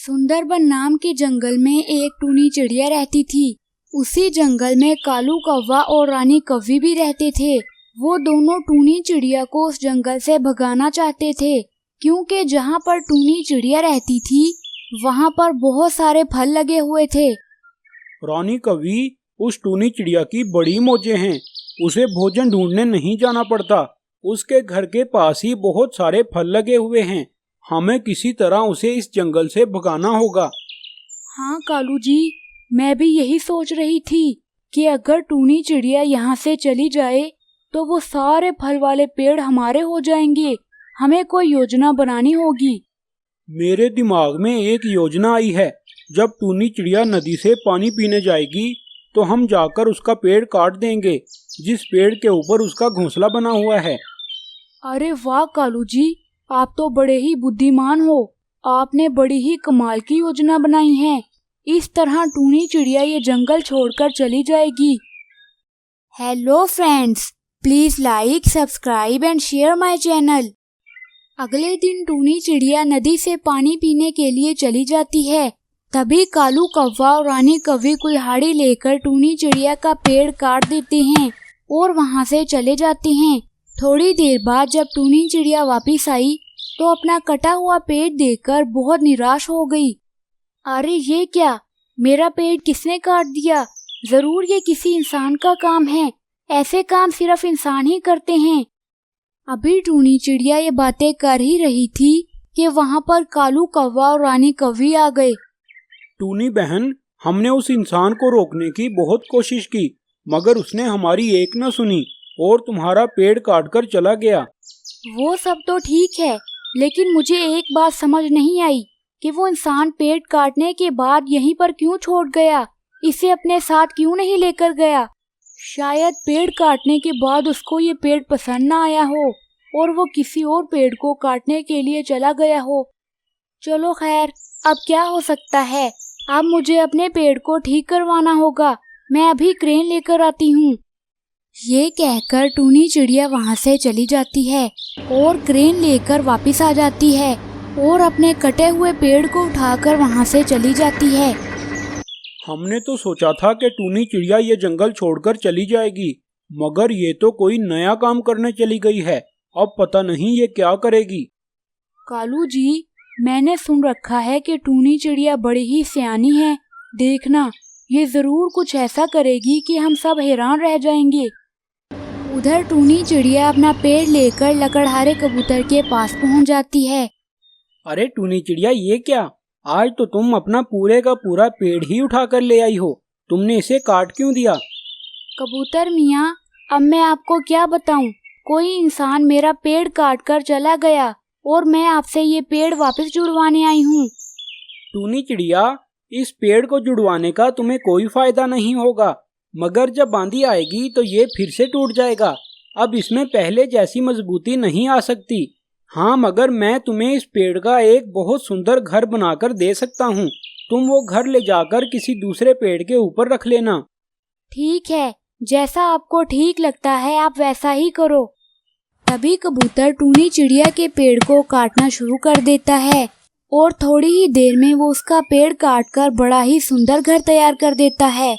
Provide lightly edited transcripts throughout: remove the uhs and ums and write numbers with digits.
सुंदरबन नाम के जंगल में एक टूनी चिड़िया रहती थी। उसी जंगल में कालू कौवा और रानी कौवी भी रहते थे। वो दोनों टूनी चिड़िया को उस जंगल से भगाना चाहते थे, क्योंकि जहाँ पर टूनी चिड़िया रहती थी वहाँ पर बहुत सारे फल लगे हुए थे। रानी कौवी, उस टूनी चिड़िया की बड़ी मौजें हैं। उसे भोजन ढूंढने नहीं जाना पड़ता। उसके घर के पास ही बहुत सारे फल लगे हुए हैं। हमें किसी तरह उसे इस जंगल से भगाना होगा। हाँ कालू जी, मैं भी यही सोच रही थी कि अगर टूनी चिड़िया यहाँ से चली जाए तो वो सारे फल वाले पेड़ हमारे हो जाएंगे। हमें कोई योजना बनानी होगी। मेरे दिमाग में एक योजना आई है। जब टूनी चिड़िया नदी से पानी पीने जाएगी तो हम जाकर उसका पेड़ काट देंगे, जिस पेड़ के ऊपर उसका घोंसला बना हुआ है। अरे वाह कालू जी, आप तो बड़े ही बुद्धिमान हो। आपने बड़ी ही कमाल की योजना बनाई है। इस तरह टूनी चिड़िया ये जंगल छोड़कर चली जाएगी। Hello friends, please like, subscribe and share my channel. अगले दिन टूनी चिड़िया नदी से पानी पीने के लिए चली जाती है। तभी कालू कौवा और रानी कौवी कुल्हाड़ी लेकर टूनी चिड़िया का पेड़ काट देते हैं और वहां से चले जाते हैं। थोड़ी देर बाद जब टूनी चिड़िया वापस आई तो अपना कटा हुआ पेड़ देखकर बहुत निराश हो गई। अरे ये क्या, मेरा पेड़ किसने काट दिया? जरूर ये किसी इंसान का काम है। ऐसे काम सिर्फ इंसान ही करते हैं। अभी टूनी चिड़िया ये बातें कर ही रही थी कि वहाँ पर कालू कौवा और रानी कौवी आ गए। टूनी बहन, हमने उस इंसान को रोकने की बहुत कोशिश की, मगर उसने हमारी एक न सुनी और तुम्हारा पेड़ काटकर चला गया। वो सब तो ठीक है, लेकिन मुझे एक बात समझ नहीं आई कि वो इंसान पेड़ काटने के बाद यहीं पर क्यों छोड़ गया। इसे अपने साथ क्यों नहीं लेकर गया? शायद पेड़ काटने के बाद उसको ये पेड़ पसंद ना आया हो और वो किसी और पेड़ को काटने के लिए चला गया हो। चलो खैर, अब क्या हो सकता है। अब मुझे अपने पेड़ को ठीक करवाना होगा। मैं अभी क्रेन लेकर आती हूँ। ये कहकर टूनी चिड़िया वहाँ से चली जाती है और क्रेन लेकर वापस आ जाती है और अपने कटे हुए पेड़ को उठाकर वहाँ से चली जाती है। हमने तो सोचा था कि टूनी चिड़िया ये जंगल छोड़कर चली जाएगी, मगर ये तो कोई नया काम करने चली गई है। अब पता नहीं ये क्या करेगी। कालू जी, मैंने सुन रखा है कि टूनी चिड़िया बड़ी ही सियानी है। देखना, ये जरूर कुछ ऐसा करेगी कि हम सब हैरान रह जाएंगे। उधर टूनी चिड़िया अपना पेड़ लेकर लकड़हारे कबूतर के पास पहुंच जाती है। अरे टूनी चिड़िया, ये क्या, आज तो तुम अपना पूरे का पूरा पेड़ ही उठा कर ले आई हो। तुमने इसे काट क्यों दिया? कबूतर मियाँ, अब मैं आपको क्या बताऊं। कोई इंसान मेरा पेड़ काट कर चला गया और मैं आपसे ये पेड़ वापस जुड़वाने आई हूँ। टूनी चिड़िया, इस पेड़ को जुड़वाने का तुम्हें कोई फायदा नहीं होगा, मगर जब आंधी आएगी तो ये फिर से टूट जाएगा। अब इसमें पहले जैसी मजबूती नहीं आ सकती। हाँ, मगर मैं तुम्हें इस पेड़ का एक बहुत सुंदर घर बनाकर दे सकता हूँ। तुम वो घर ले जाकर किसी दूसरे पेड़ के ऊपर रख लेना। ठीक है, जैसा आपको ठीक लगता है आप वैसा ही करो। तभी कबूतर टूनी चिड़िया के पेड़ को काटना शुरू कर देता है और थोड़ी ही देर में वो उसका पेड़ काटकर बड़ा ही सुंदर घर तैयार कर देता है।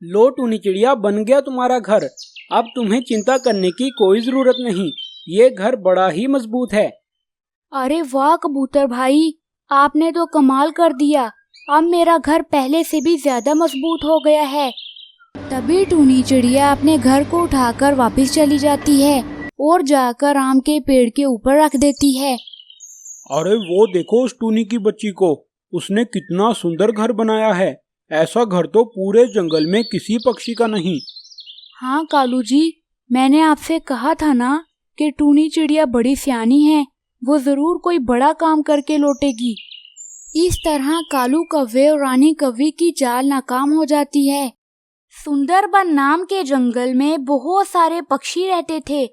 लो टूनी चिड़िया, बन गया तुम्हारा घर। अब तुम्हें चिंता करने की कोई जरूरत नहीं। ये घर बड़ा ही मजबूत है। अरे वाह कबूतर भाई, आपने तो कमाल कर दिया। अब मेरा घर पहले से भी ज्यादा मजबूत हो गया है। तभी टूनी चिड़िया अपने घर को उठाकर वापस चली जाती है और जाकर आम के पेड़ के ऊपर रख देती है। अरे वो देखो उस टूनी की बच्ची को, उसने कितना सुंदर घर बनाया है। ऐसा घर तो पूरे जंगल में किसी पक्षी का नहीं। हाँ कालू जी, मैंने आपसे कहा था ना कि टूनी चिड़िया बड़ी सियानी है। वो जरूर कोई बड़ा काम करके लौटेगी। इस तरह कालू कौवे और रानी कौवी की चाल नाकाम हो जाती है। सुंदरबन नाम के जंगल में बहुत सारे पक्षी रहते थे।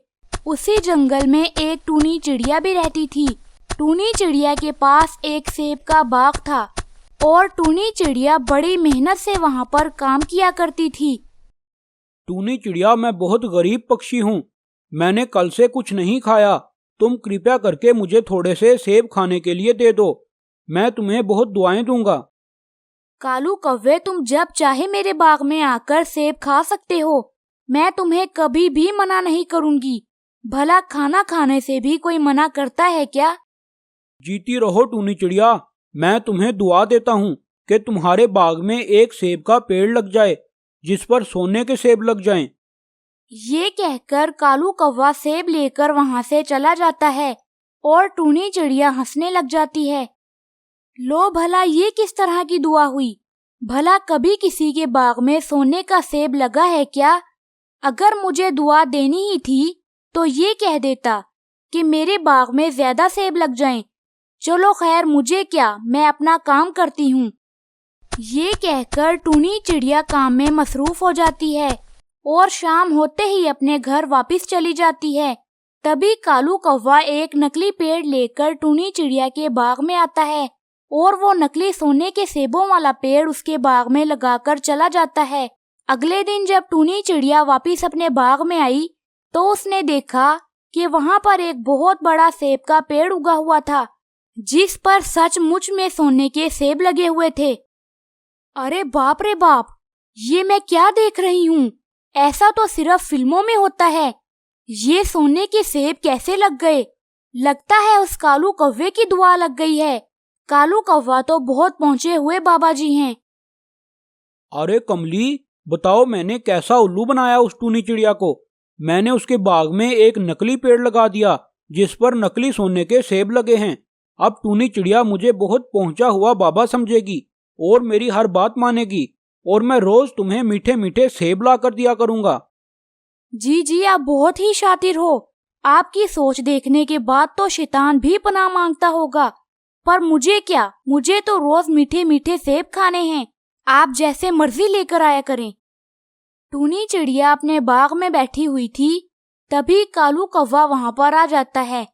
उसी जंगल में एक टूनी चिड़िया भी रहती थी। टूनी चिड़िया के पास एक सेब का बाग था और टूनी चिड़िया बड़ी मेहनत से वहाँ पर काम किया करती थी। टूनी चिड़िया, मैं बहुत गरीब पक्षी हूँ। मैंने कल से कुछ नहीं खाया। तुम कृपया करके मुझे थोड़े से सेब खाने के लिए दे दो। मैं तुम्हें बहुत दुआएं दूंगा। कालू कौवे, तुम जब चाहे मेरे बाग में आकर सेब खा सकते हो। मैं तुम्हें कभी भी मना नहीं करूंगी। भला खाना खाने से भी कोई मना करता है क्या? जीती रहो टूनी चिड़िया। मैं तुम्हें दुआ देता हूँ कि तुम्हारे बाग में एक सेब का पेड़ लग जाए, जिस पर सोने के सेब लग जाएं। ये कहकर कालू कौवा सेब लेकर वहां से चला जाता है और टूनी चिड़िया हंसने लग जाती है। लो भला, ये किस तरह की दुआ हुई? भला कभी किसी के बाग में सोने का सेब लगा है क्या? अगर मुझे दुआ देनी ही थी तो ये कह देता कि मेरे बाग में ज्यादा सेब लग जाएं। चलो खैर, मुझे क्या, मैं अपना काम करती हूँ। ये कहकर टूनी चिड़िया काम में मसरूफ हो जाती है और शाम होते ही अपने घर वापस चली जाती है। तभी कालू कौवा एक नकली पेड़ लेकर टूनी चिड़िया के बाग में आता है और वो नकली सोने के सेबों वाला पेड़ उसके बाग में लगाकर चला जाता है। अगले दिन जब टूनी चिड़िया वापस अपने बाग में आई तो उसने देखा कि वहां पर एक बहुत बड़ा सेब का पेड़ उगा हुआ था, जिस पर सचमुच में सोने के सेब लगे हुए थे। अरे बाप रे बाप, ये मैं क्या देख रही हूँ? ऐसा तो सिर्फ फिल्मों में होता है। ये सोने के सेब कैसे लग गए? लगता है उस कालू कौवे की दुआ लग गई है। कालू कौवा तो बहुत पहुंचे हुए बाबा जी हैं। अरे कमली, बताओ मैंने कैसा उल्लू बनाया उस टूनी चिड़िया को। मैंने उसके बाग में एक नकली पेड़ लगा दिया जिस पर नकली सोने के सेब लगे हैं। अब टूनी चिड़िया मुझे बहुत पहुंचा हुआ बाबा समझेगी और मेरी हर बात मानेगी, और मैं रोज तुम्हें मीठे मीठे सेब ला कर दिया करूंगा। जी जी, आप बहुत ही शातिर हो। आपकी सोच देखने के बाद तो शैतान भी पनाह मांगता होगा। पर मुझे क्या, मुझे तो रोज मीठे मीठे सेब खाने हैं। आप जैसे मर्जी लेकर आया करें। टूनी चिड़िया अपने बाग में बैठी हुई थी, तभी कालू कौवा वहां पर आ जाता है।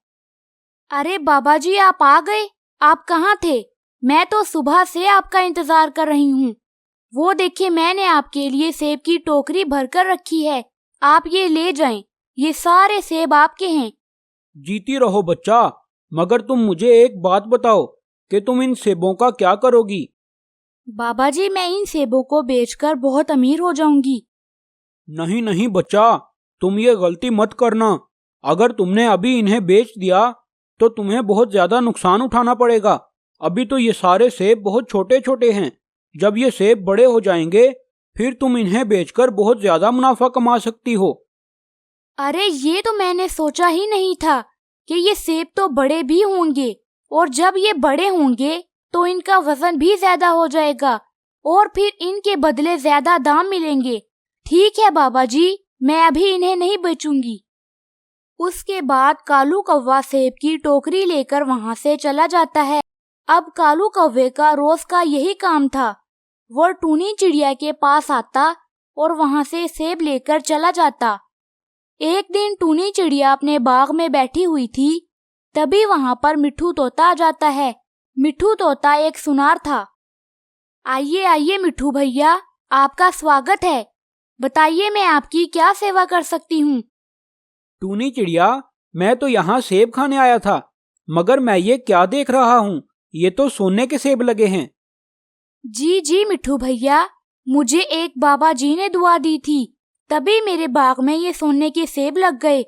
अरे बाबा जी, आप आ गए? आप कहाँ थे? मैं तो सुबह से आपका इंतजार कर रही हूँ। वो देखिए, मैंने आपके लिए सेब की टोकरी भरकर रखी है। आप ये ले जाएं, ये सारे सेब आपके हैं। जीती रहो बच्चा, मगर तुम मुझे एक बात बताओ कि तुम इन सेबों का क्या करोगी? बाबा जी, मैं इन सेबों को बेचकर बहुत अमीर हो जाऊंगी। नहीं नहीं बच्चा, तुम ये गलती मत करना। अगर तुमने अभी इन्हें बेच दिया तो तुम्हें बहुत ज्यादा नुकसान उठाना पड़ेगा। अभी तो ये सारे सेब बहुत छोटे छोटे हैं। जब ये सेब बड़े हो जाएंगे फिर तुम इन्हें बेचकर बहुत ज्यादा मुनाफा कमा सकती हो। अरे ये तो मैंने सोचा ही नहीं था कि ये सेब तो बड़े भी होंगे, और जब ये बड़े होंगे तो इनका वजन भी ज्यादा हो जाएगा और फिर इनके बदले ज्यादा दाम मिलेंगे। ठीक है बाबा जी, मैं अभी इन्हें नहीं बेचूंगी। उसके बाद कालू कौवा सेब की टोकरी लेकर वहां से चला जाता है। अब कालू कौवे का रोज का यही काम था। वो टूनी चिड़िया के पास आता और वहां से सेब लेकर चला जाता। एक दिन टूनी चिड़िया अपने बाग में बैठी हुई थी, तभी वहां पर मिट्ठू तोता आ जाता है। मिट्ठू तोता एक सुनार था। आइए आइए मिट्ठू भैया, आपका स्वागत है। बताइए, मैं आपकी क्या सेवा कर सकती हूँ? टूनी चिड़िया, मैं तो यहाँ सेब खाने आया था, मगर मैं ये क्या देख रहा हूँ? ये तो सोने के सेब लगे हैं। जी जी मिट्ठू भैया, मुझे एक बाबा जी ने दुआ दी थी, तभी मेरे बाग में ये सोने के सेब लग गए।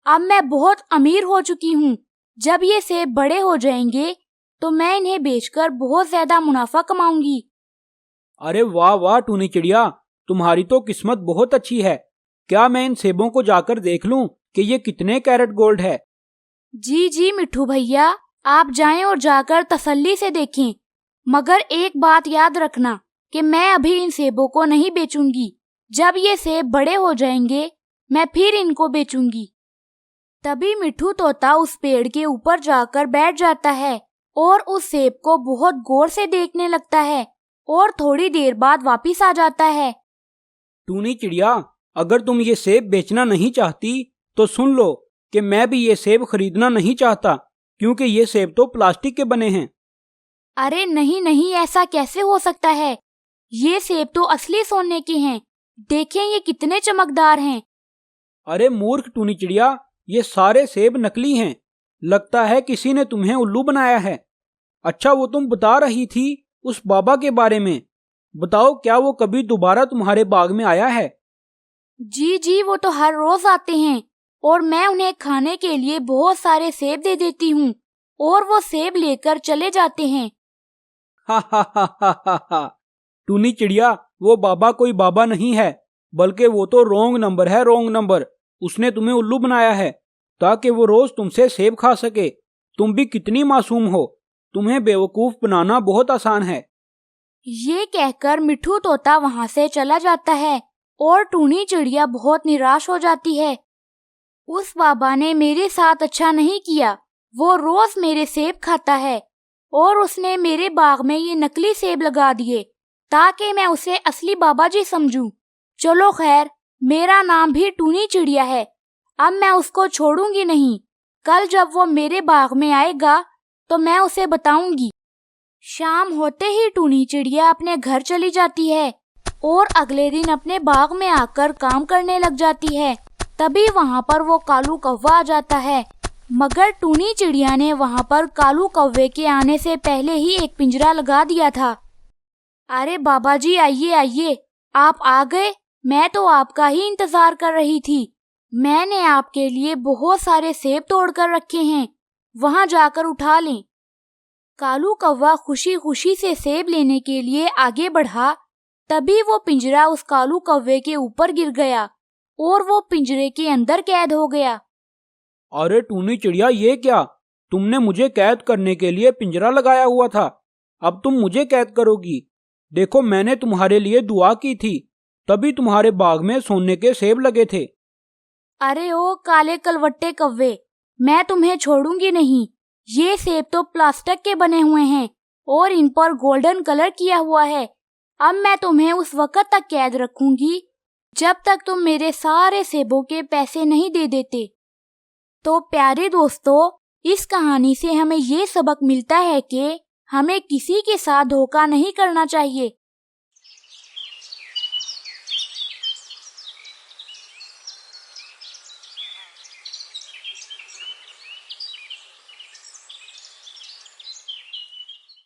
अब मैं बहुत अमीर हो चुकी हूँ। जब ये सेब बड़े हो जाएंगे तो मैं इन्हें बेचकर बहुत ज्यादा मुनाफा कमाऊंगी। अरे वाह वाह टूनी चिड़िया, तुम्हारी तो किस्मत बहुत अच्छी है। क्या मैं इन सेबों को जाकर देख लूं कि ये कितने कैरेट गोल्ड है? जी जी मिट्ठू भैया, आप जाएं और जाकर तसल्ली से देखें। मगर एक बात याद रखना कि मैं अभी इन सेबों को नहीं बेचूंगी। जब ये सेब बड़े हो जाएंगे मैं फिर इनको बेचूंगी। तभी मिट्ठू तोता उस पेड़ के ऊपर जाकर बैठ जाता है और उस सेब को बहुत गौर से देखने लगता है और थोड़ी देर बाद वापिस आ जाता है। टूनी चिड़िया, अगर तुम ये सेब बेचना नहीं चाहती तो सुन लो कि मैं भी ये सेब खरीदना नहीं चाहता, क्योंकि ये सेब तो प्लास्टिक के बने हैं। अरे नहीं नहीं, ऐसा कैसे हो सकता है? ये सेब तो असली सोने के हैं। देखें, ये कितने चमकदार हैं। अरे मूर्ख टूनी चिड़िया, ये सारे सेब नकली हैं। लगता है किसी ने तुम्हें उल्लू बनाया है। अच्छा, वो तुम बता रही थी उस बाबा के बारे में। बताओ, क्या वो कभी दोबारा तुम्हारे बाग में आया है? जी जी, वो तो हर रोज आते हैं और मैं उन्हें खाने के लिए बहुत सारे सेब दे देती हूँ और वो सेब लेकर चले जाते हैं। हा हा हा हा हा हा। टूनी चिड़िया, वो बाबा कोई बाबा नहीं है, बल्कि वो तो रॉन्ग नंबर है, रॉन्ग नंबर। उसने तुम्हें उल्लू बनाया है ताकि वो रोज तुमसे सेब खा सके। तुम भी कितनी मासूम हो, तुम्हें बेवकूफ बनाना बहुत आसान है। ये कहकर मिठू तोता वहाँ से चला जाता है और टूनी चिड़िया बहुत निराश हो जाती है। उस बाबा ने मेरे साथ अच्छा नहीं किया। वो रोज मेरे सेब खाता है और उसने मेरे बाग में ये नकली सेब लगा दिए ताकि मैं उसे असली बाबा जी समझूं। चलो खैर, मेरा नाम भी टूनी चिड़िया है। अब मैं उसको छोड़ूंगी नहीं। कल जब वो मेरे बाग में आएगा तो मैं उसे बताऊंगी। शाम होते ही टूनी चिड़िया अपने घर चली जाती है और अगले दिन अपने बाग में आकर काम करने लग जाती है। तभी वहाँ पर वो कालू कौवा आ जाता है, मगर टूनी चिड़िया ने वहाँ पर कालू कौवे के आने से पहले ही एक पिंजरा लगा दिया था। अरे बाबा जी, आइए आइए, आप आ गए। मैं तो आपका ही इंतजार कर रही थी। मैंने आपके लिए बहुत सारे सेब तोड़ कर रखे हैं, वहाँ जाकर उठा लें। कालू कौवा खुशी खुशी से सेब लेने के लिए आगे बढ़ा। तभी वो पिंजरा उस कालू कौवे के ऊपर गिर गया और वो पिंजरे के अंदर कैद हो गया। अरे टूनी चिड़िया, ये क्या? तुमने मुझे कैद करने के लिए पिंजरा लगाया हुआ था, अब तुम मुझे कैद करोगी? देखो, मैंने तुम्हारे लिए दुआ की थी, तभी तुम्हारे बाग में सोने के सेब लगे थे। अरे ओ काले कलवट्टे कौवे, मैं तुम्हें छोड़ूंगी नहीं। ये सेब तो प्लास्टिक के बने हुए हैं और इन पर गोल्डन कलर किया हुआ है। अब मैं तुम्हें उस वक्त तक कैद रखूंगी जब तक तुम मेरे सारे सेबों के पैसे नहीं दे देते। तो प्यारे दोस्तों, इस कहानी से हमें ये सबक मिलता है कि हमें किसी के साथ धोखा नहीं करना चाहिए।